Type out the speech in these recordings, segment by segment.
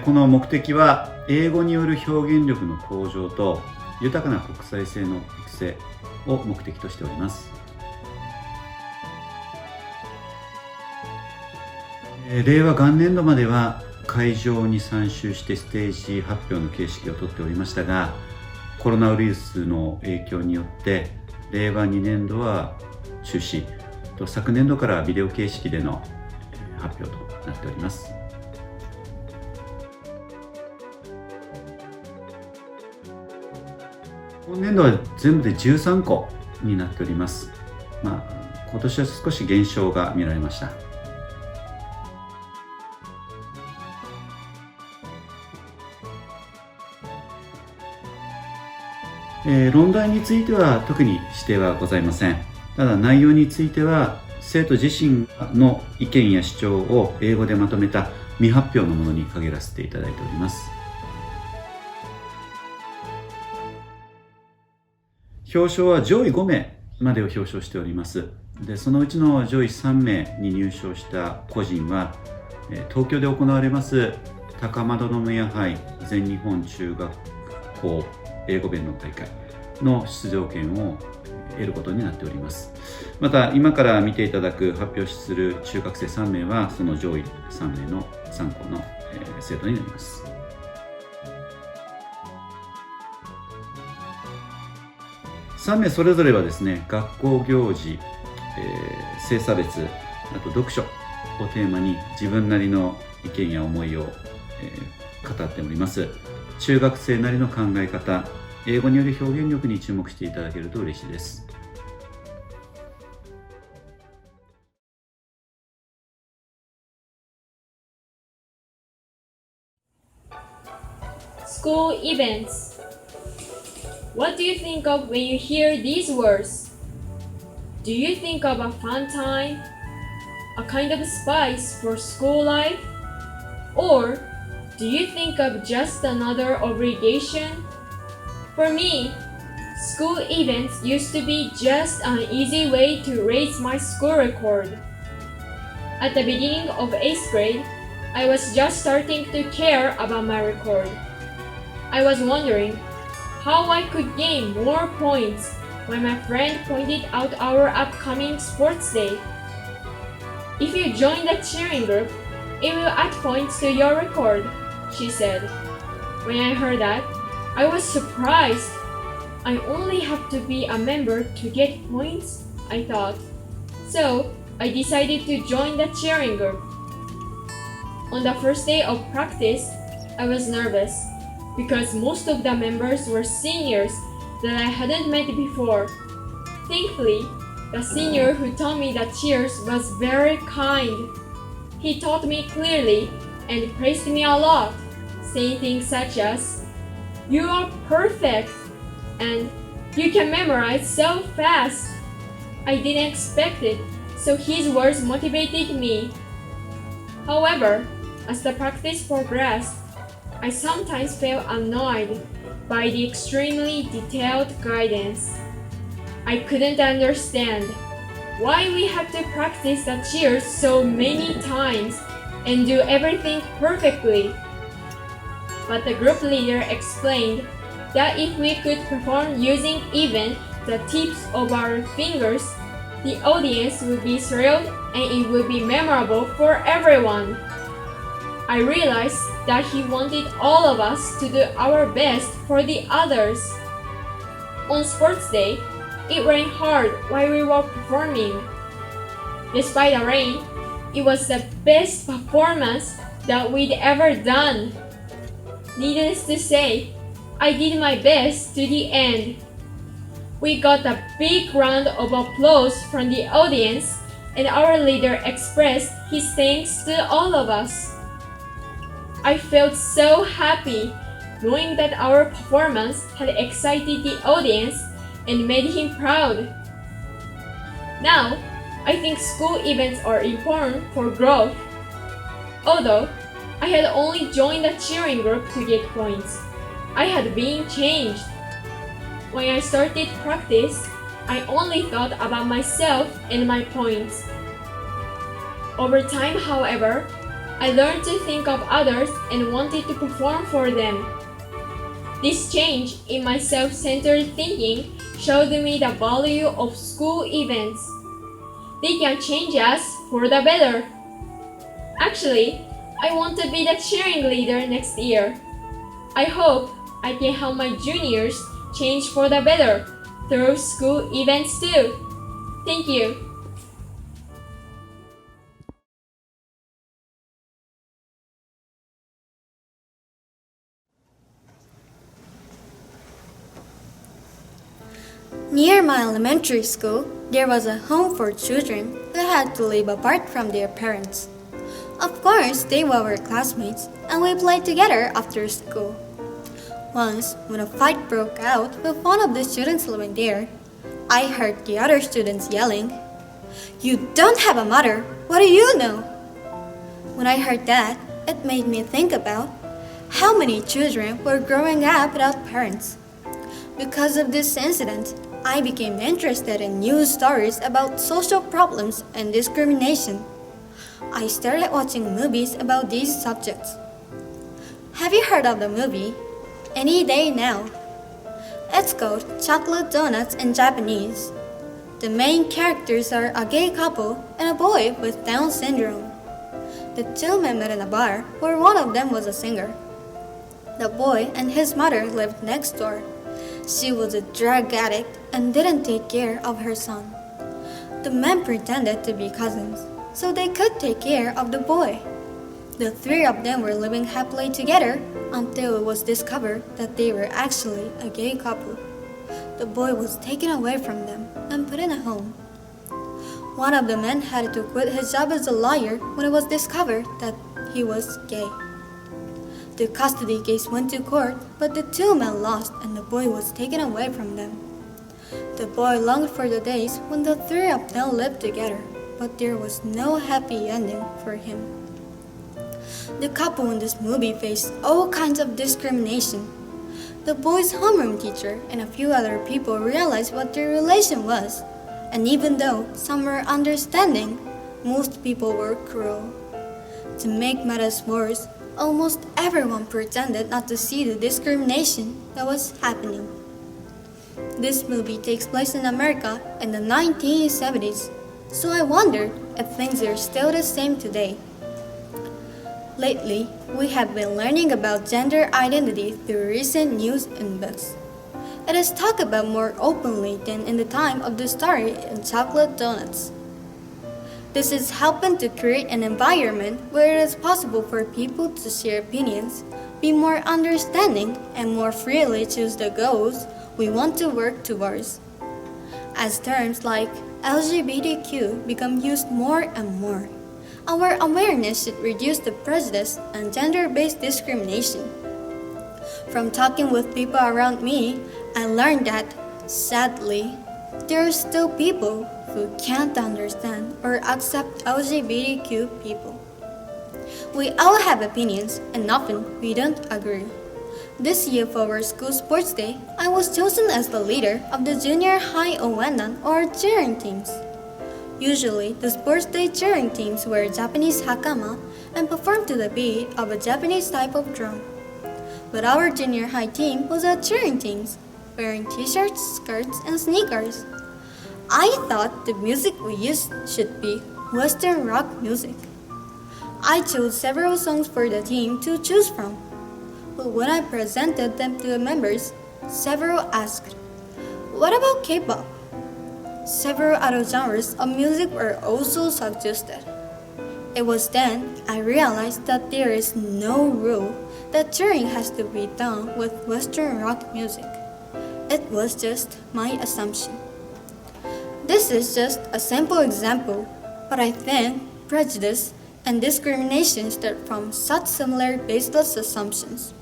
この目的は英語による表現力の向上と豊かな国際性の育成を目的としております。令和元年度までは会場に参集してステージ発表の形式をとっておりましたが、コロナウイルスの影響によって令和2年度は中止と、昨年度からビデオ形式での発表となっております。今年度は全部で13個になっております。今年は少し減少が見られました。論題については特に指定はございません。ただ内容については生徒自身の意見や主張を英語でまとめた未発表のものに限らせていただいております。表彰は上位5名までを表彰しております。で、そのうちの上位3名に入賞した個人は、東京で行われます高円宮杯全日本中学校英語弁論大会の出場権を得ることになっております。また今から見ていただく発表する中学生3名はその上位3名の3校の生徒になります。3名それぞれはですね、学校行事、性差別、あと読書をテーマに自分なりの意見や思いを、語っております。中学生なりの考え方、英語による表現力に注目していただけると嬉しいです。School events. What do you think of when you hear these words? Do you think of a fun time, a kind of spice for school life? Or do you think of just another obligation? For me, school events used to be just an easy way to raise my school record. At the beginning of 8th grade, I was just starting to care about my record. I was wondering how I could gain more points when my friend pointed out our upcoming sports day. If you join the cheering group, it will add points to your record, she said. When I heard that, I was surprised. I only have to be a member to get points, I thought. So, I decided to join the cheering group. On the first day of practice, I was nervous because most of the members were seniors that I hadn't met before. Thankfully, the senior who taught me the cheers was very kind. He taught me clearly and praised me a lot, saying things such as, "You are perfect," and "You can memorize so fast." I didn't expect it, so his words motivated me. However, as the practice progressed, I sometimes felt annoyed by the extremely detailed guidance. I couldn't understand why we had to practice the cheers so many times and do everything perfectly. But the group leader explained that if we could perform using even the tips of our fingers, the audience would be thrilled and it would be memorable for everyone. I realized that he wanted all of us to do our best for the others. On sports day, it rained hard while we were performing. Despite the rain, it was the best performance that we'd ever done. Needless to say, I did my best to the end. We got a big round of applause from the audience, and our leader expressed his thanks to all of us. I felt so happy knowing that our performance had excited the audience and made him proud. Now, I think school events are important for growth. Although I had only joined the cheering group to get points, I had been changed. When I started practice, I only thought about myself and my points. Over time, however, I learned to think of others and wanted to perform for them. This change in my self-centered thinking showed me the value of school events. They can change us for the better. Actually, I want to be the cheering leader next year. I hope I can help my juniors change for the better through school events too. Thank you. Near my elementary school, there was a home for children who had to live apart from their parents. Of course, they were our classmates, and we played together after school. Once, when a fight broke out with one of the students living there, I heard the other students yelling, "You don't have a mother! What do you know?" When I heard that, it made me think about how many children were growing up without parents. Because of this incident, I became interested in news stories about social problems and discrimination. I started watching movies about these subjects. Have you heard of the movie Any Day Now? It's called Chocolate Donuts in Japanese. The main characters are a gay couple and a boy with Down syndrome. The two men met in a bar where one of them was a singer. The boy and his mother lived next door. She was a drug addict and didn't take care of her son. The men pretended to be cousins so they could take care of the boy. The three of them were living happily together until it was discovered that they were actually a gay couple. The boy was taken away from them and put in a home. One of the men had to quit his job as a lawyer when it was discovered that he was gay. The custody case went to court, but the two men lost and the boy was taken away from them. The boy longed for the days when the three of them lived together, but there was no happy ending for him. The couple in this movie faced all kinds of discrimination. The boy's homeroom teacher and a few other people realized what their relation was, and even though some were understanding, most people were cruel. To make matters worse, almost everyone pretended not to see the discrimination that was happening. This movie takes place in America in the 1970s, so I wondered if things are still the same today. Lately, we have been learning about gender identity through recent news and books. It is talked about more openly than in the time of the story in Chocolate Donuts. This is helping to create an environment where it is possible for people to share opinions, be more understanding, and more freely choose the goals we want to work towards. As terms like LGBTQ become used more and more, our awareness should reduce the prejudice and gender-based discrimination. From talking with people around me, I learned that, sadly, there are still people who can't understand or accept LGBTQ people. We all have opinions, and often we don't agree. This year for our school sports day, I was chosen as the leader of the junior high Owendan or cheering teams. Usually, the sports day cheering teams wear Japanese hakama and perform to the beat of a Japanese type of drum. But our junior high team was a cheering team, wearing t-shirts, skirts, and sneakers. I thought the music we used should be Western rock music. I chose several songs for the team to choose from. But when I presented them to the members, several asked, "What about K-pop?" Several other genres of music were also suggested. It was then I realized that there is no rule that cheering has to be done with Western rock music. It was just my assumption. This is just a simple example, but I think prejudice and discrimination start from such similar baseless assumptions.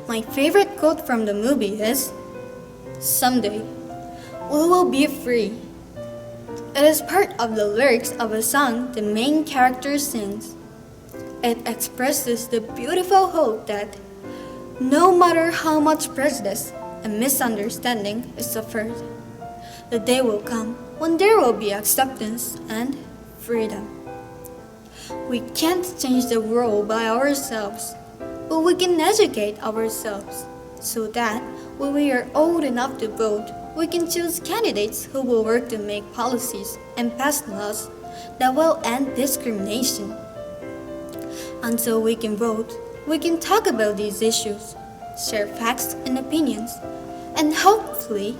My favorite quote from the movie is, "Someday, we will be free." It is part of the lyrics of a song the main character sings. It expresses the beautiful hope that no matter how much prejudice and misunderstanding is suffered, the day will come when there will be acceptance and freedom. We can't change the world by ourselves, but we can educate ourselves so that when we are old enough to vote, we can choose candidates who will work to make policies and pass laws that will end discrimination. Until we can vote, we can talk about these issues, share facts and opinions, and hopefully,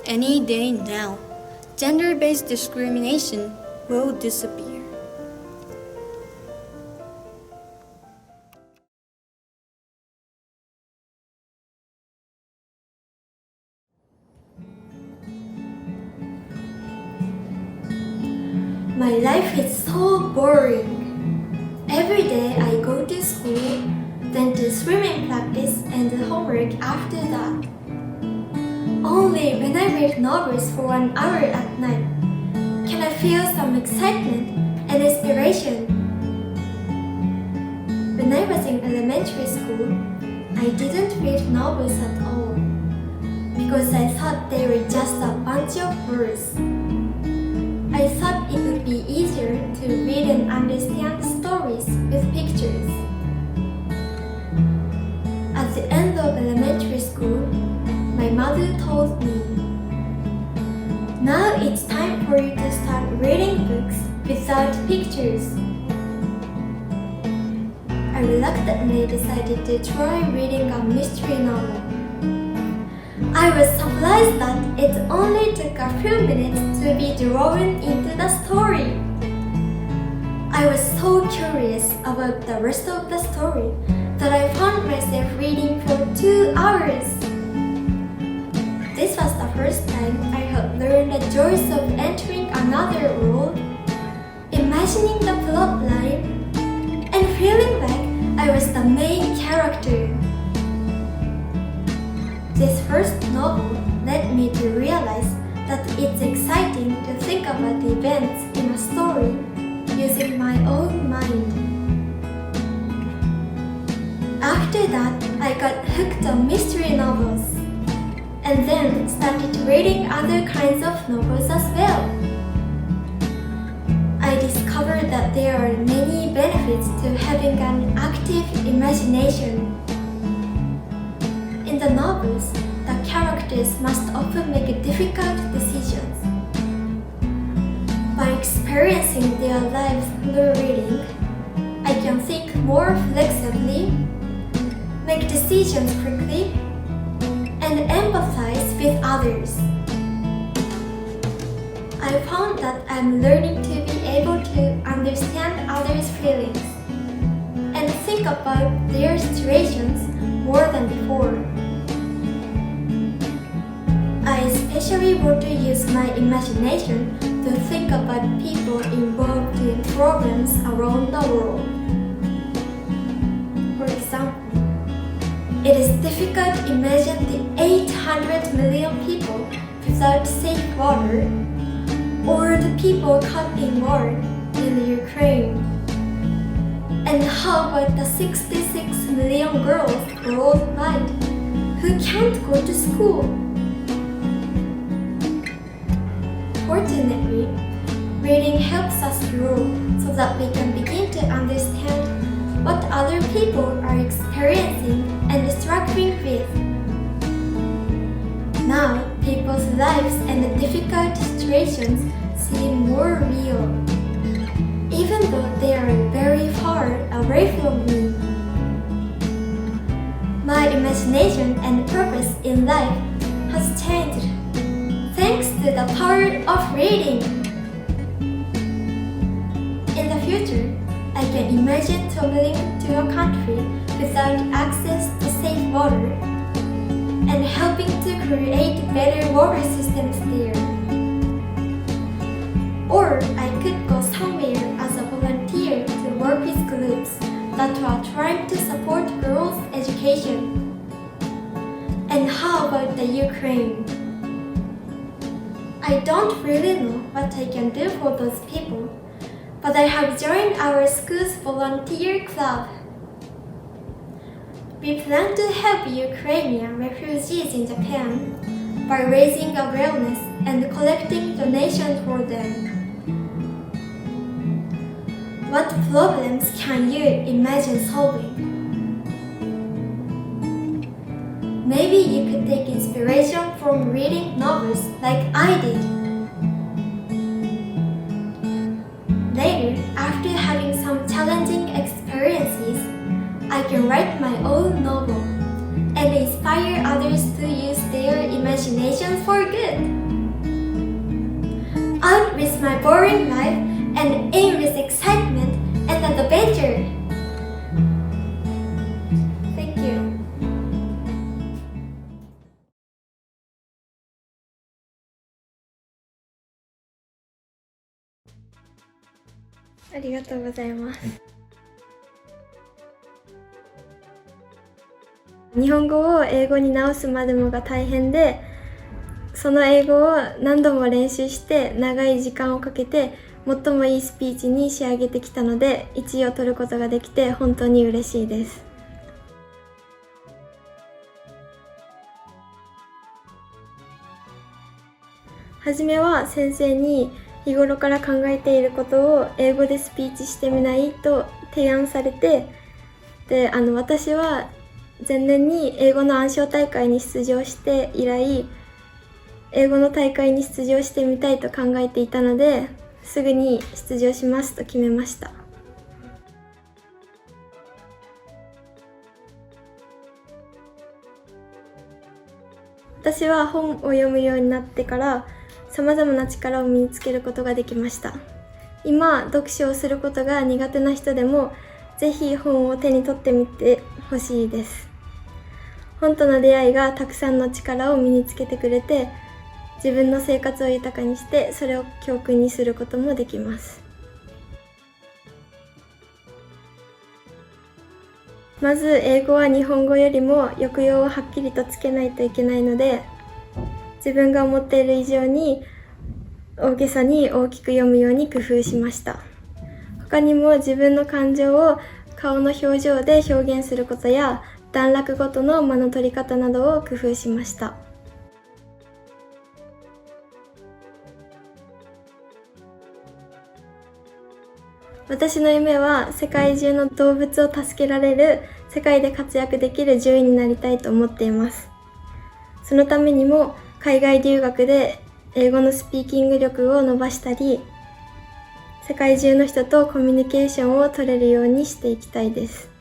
any day now, gender-based discrimination will disappear. My life is so boring. Every day I go to school, then to swimming practice and homework after that. Only when I read novels for 1 hour at night can I feel some excitement and inspiration. When I was in elementary school, I didn't read novels at all because I thought they were just a bunch of words. I thought it would be easier to read and understand stories with pictures. At the end of elementary school, my mother told me, "Now it's time for you to start reading books without pictures." I reluctantly decided to try reading a mystery novel. I was surprised that it only took a few minutes to be drawn into the story. I was so curious about the rest of the story that I found myself reading for 2 hours. This was the first time I had learned the joys of entering another world, imagining the plot line, and feeling like I was the main character. This first novel led me to realize that it's exciting to think about the events in a story using my own mind. After that, I got hooked on mystery novels and then started reading other kinds of novels as well. I discovered that there are many benefits to having an active imagination. In the novels, the characters must often make difficult decisions. By experiencing their lives through reading, I can think more flexibly, make decisions quickly, and empathize with others. I found that I'm learning to be able to understand others' feelings and think about their situations more than before. I especially want to use my imagination to think about people involved in problems around the world. For example, it is difficult to imagine the 800 million people without safe water, or the people caught in war in Ukraine. And how about the 66 million girls worldwide who can't go to school? Fortunately, reading helps us grow so that we can begin to understand what other people are experiencing and struggling with. Now, people's lives and the difficult situations seem more real, even though they are very far away from me. My imagination and purpose in life has changed thanks to the power of reading. In the future, I can imagine traveling to a country without access to safe water and helping to create better water systems there. Or I could go somewhere as a volunteer to work with groups that are trying to support girls' education. And how about the Ukraine? I don't really know what I can do for those people, but I have joined our school's volunteer club. We plan to help Ukrainian refugees in Japan by raising awareness and collecting donations for them. What problems can you imagine solving? Maybe you could take inspiration from reading novels like I did. Later, after having some challenging experiences, I can write my own novel and inspire others to use their imagination for good. Out with my boring life and in with excitement and adventure. Thank you. ありがとうございます。日本語を英語に直すまでもが大変で、その英語を何度も練習して長い時間をかけて最もいいスピーチに仕上げてきたので、1位を取ることができて本当に嬉しいです。はじめは先生に日頃から考えていることを英語でスピーチしてみないと提案されて、で私は前年に英語の暗唱大会に出場して以来、英語の大会に出場してみたいと考えていたので、すぐに出場しますと決めました。私は本を読むようになってからさまざまな力を身につけることができました。今、読書をすることが苦手な人でもぜひ本を手に取ってみてほしいです。本との出会いがたくさんの力を身につけてくれて、自分の生活を豊かにしてそれを教訓にすることもできます。まず英語は日本語よりも抑揚をはっきりとつけないといけないので、自分が思っている以上に大げさに大きく読むように工夫しました。他にも自分の感情を顔の表情で表現することや、段落ごとの間の取り方などを工夫しました。私の夢は世界中の動物を助けられる、世界で活躍できる獣医になりたいと思っています。そのためにも海外留学で英語のスピーキング力を伸ばしたり、世界中の人とコミュニケーションを取れるようにしていきたいです。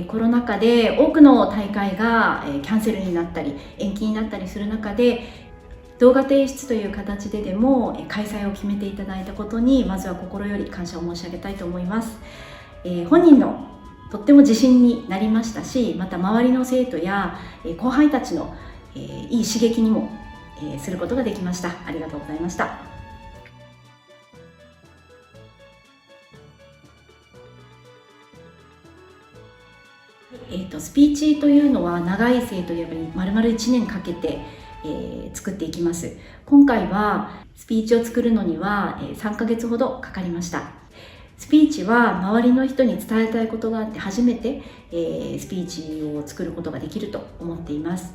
コロナ禍で多くの大会がキャンセルになったり延期になったりする中で、動画提出という形ででも開催を決めていただいたことに、まずは心より感謝を申し上げたいと思います。本人のとっても自信になりましたし、また周りの生徒や後輩たちのいい刺激にもすることができました。ありがとうございました。スピーチというのは長い生徒やっぱり丸々1年かけて、作っていきます。今回はスピーチを作るのには3ヶ月ほどかかりました。スピーチは周りの人に伝えたいことがあって初めて、スピーチを作ることができると思っています。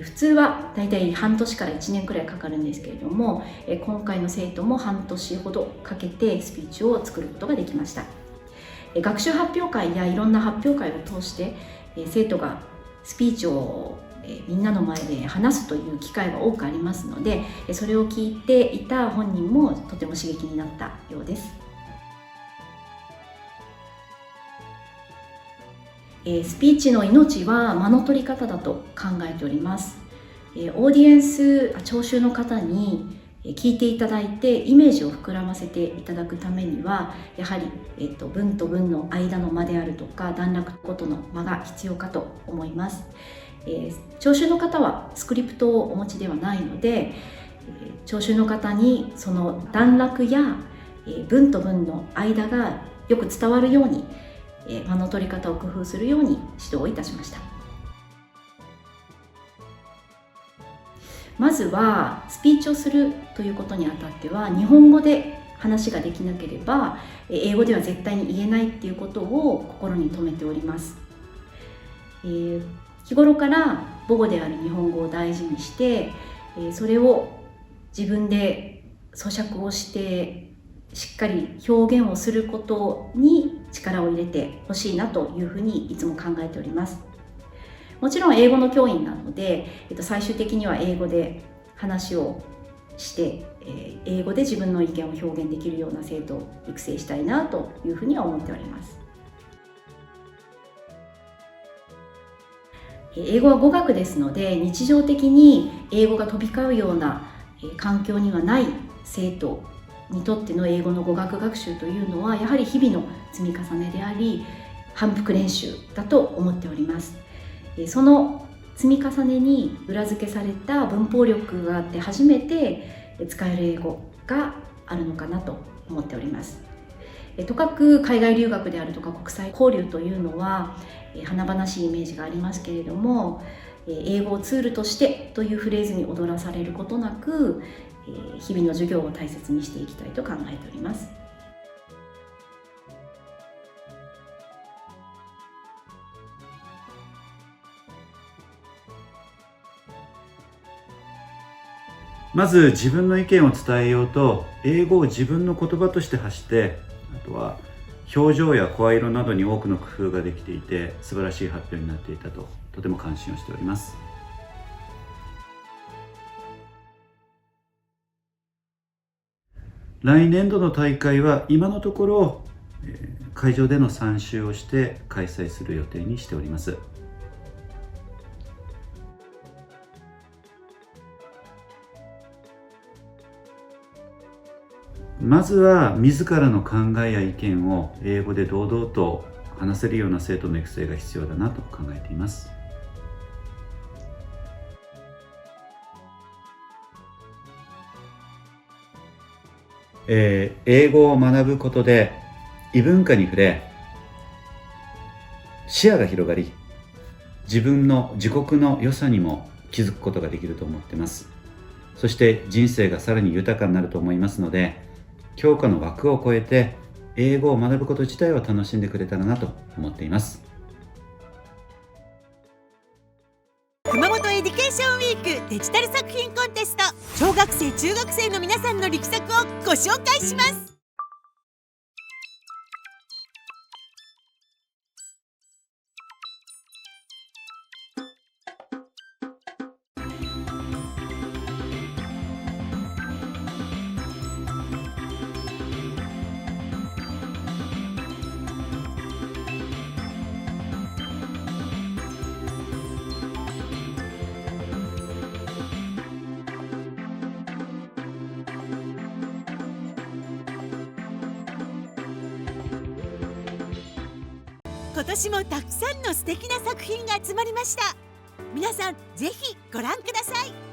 普通はだいたい半年から1年くらいかかるんですけれども、今回の生徒も半年ほどかけてスピーチを作ることができました。学習発表会やいろんな発表会を通して生徒がスピーチをみんなの前で話すという機会が多くありますので、それを聞いていた本人もとても刺激になったようです。スピーチの命は間の取り方だと考えております。オーディエンス、聴衆の方に聞いていただいてイメージを膨らませていただくためには、やはり、文と文の間の間であるとか段落ごとの間が必要かと思います。聴衆の方はスクリプトをお持ちではないので、聴衆の方にその段落や文と文の間がよく伝わるように間の取り方を工夫するように指導をいたしました。まずはスピーチをするということにあたっては、日本語で話ができなければ英語では絶対に言えないっていうことを心に留めております。日頃から母語である日本語を大事にして、それを自分で咀嚼をしてしっかり表現をすることに力を入れてほしいなというふうにいつも考えております。もちろん英語の教員なので、最終的には英語で話をして、英語で自分の意見を表現できるような生徒を育成したいなというふうには思っております。英語は語学ですので、日常的に英語が飛び交うような環境にはない生徒にとっての英語の語学学習というのは、やはり日々の積み重ねであり、反復練習だと思っております。その積み重ねに裏付けされた文法力があって初めて使える英語があるのかなと思っております。とかく海外留学であるとか国際交流というのは華々しいイメージがありますけれども、英語をツールとしてというフレーズに踊らされることなく、日々の授業を大切にしていきたいと考えております。まず自分の意見を伝えようと英語を自分の言葉として発して、あとは表情や声色などに多くの工夫ができていて素晴らしい発表になっていたととても感心をしております。来年度の大会は今のところ会場での参集をして開催する予定にしております。まずは自らの考えや意見を英語で堂々と話せるような生徒の育成が必要だなと考えています。英語を学ぶことで異文化に触れ、視野が広がり、自国の良さにも気づくことができると思っています。そして人生がさらに豊かになると思いますので、教科の枠を超えて英語を学ぶこと自体を楽しんでくれたらなと思っています。熊本エデュケーションウィークデジタル作品コンテスト、小学生中学生の皆さんの力作をご紹介します。今年もたくさんの素敵な作品が集まりました。皆さんぜひご覧ください。